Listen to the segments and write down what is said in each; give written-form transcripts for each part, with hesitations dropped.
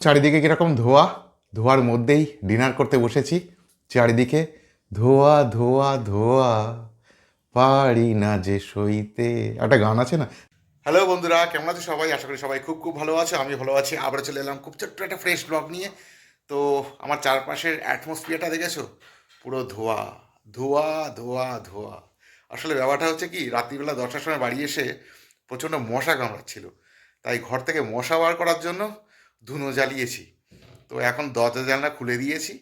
চারিদিকে কীরকম ধোয়া, ধোয়ার মধ্যেই ডিনার করতে বসেছি। চারিদিকে ধোয়া ধোয়া ধোয়া, পারি না যে সইতে, একটা গান আছে না। হ্যালো বন্ধুরা, কেমন আছো সবাই? আশা করি সবাই খুব খুব ভালো আছো। আমি ভালো আছি। আবার চলে এলাম খুব ছোট্ট একটা ফ্রেশ ব্লগ নিয়ে। তো আমার চারপাশের অ্যাটমসফিয়ারটা দেখেছো? পুরো ধোয়া ধোয়া ধোয়া ধোয়া। আসলে ব্যাপারটা হচ্ছে কি, রাত্রিবেলা 10টার সময় বাড়ি এসে প্রচণ্ড মশা কামড়াচ্ছিল। তাই ঘর থেকে মশা বার করার জন্য ধুনো জ্বালিয়েছি। তো এখন দরজা জানলা খুলে দিয়েছি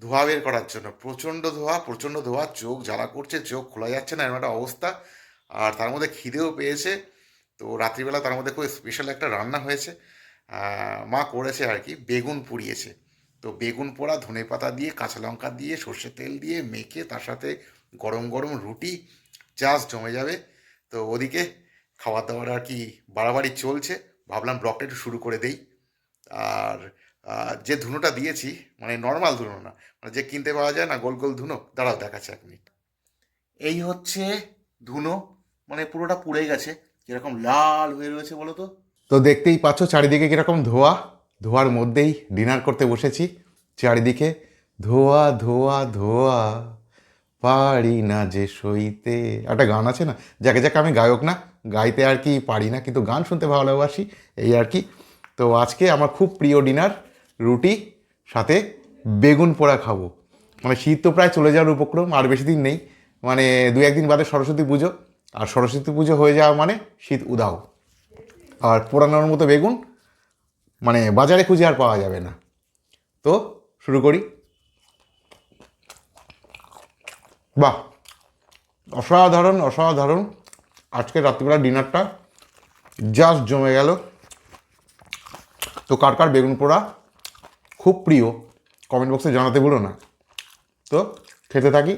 ধোঁয়া বের করার জন্য। প্রচণ্ড ধোঁয়া, প্রচণ্ড ধোঁয়া, চোখ জ্বালা করছে, চোখ খোলা যাচ্ছে না, এরকম একটা অবস্থা। আর তার মধ্যে খিদেও পেয়েছে। তো রাত্রিবেলা তার মধ্যে খুব স্পেশাল একটা রান্না হয়েছে। মা করেছে আর কি, বেগুন পুড়িয়েছে। তো বেগুন পোড়া ধনেপাতা দিয়ে, কাঁচা লঙ্কা দিয়ে, সর্ষের তেল দিয়ে মেখে তার সাথে গরম গরম রুটি, জাস্ট জমে যাবে। তো ওদিকে খাবার দাবার আর কি বাড়াবাড়ি চলছে। ভাবলাম ব্লগটা একটু শুরু করে দেই। আর যে ধুনোটা দিয়েছি, মানে নর্মাল ধুনো না, মানে যে কিনতে পাওয়া যায় না গোল গোল ধুনো, দাঁড়াও দেখাচ্ছে 1 মিনিট। এই হচ্ছে ধুনো, মানে পুরোটা পুড়ে গেছে, কিরকম লাল হয়ে রয়েছে বলো তো। তো দেখতেই পাচ্ছ চারিদিকে কিরকম ধোয়া, ধোয়ার মধ্যেই ডিনার করতে বসেছি। চারিদিকে ধোয়া ধোয়া ধোয়া, পারি না যে সইতে, একটা গান আছে না। যাকে যাকে আমি গায়ক না, গাইতে আর কি পারি না, কিন্তু গান শুনতে ভালোবাসি, এই আর কি। তো আজকে আমার খুব প্রিয় ডিনার, রুটি সাথে বেগুন পোড়া খাবো। মানে শীত তো প্রায় চলে যাওয়ার উপক্রম, আর বেশি দিন নেই। মানে 2-1 দিন বাদে সরস্বতী পুজো, আর সরস্বতী পুজো হয়ে যাওয়া মানে শীত উদাও। আর পোড়ানোর মতো বেগুন মানে বাজারে খুঁজে আর পাওয়া যাবে না। তো শুরু করি। বাহ, অসাধারণ অসাধারণ। আজকে রাত্রিবেলা ডিনারটা জাস্ট জমে গেল। তো কার কার বেগুন পোড়া খুব প্রিয়, কমেন্ট বক্সে জানাতে ভুলো না। তো খেতে থাকি।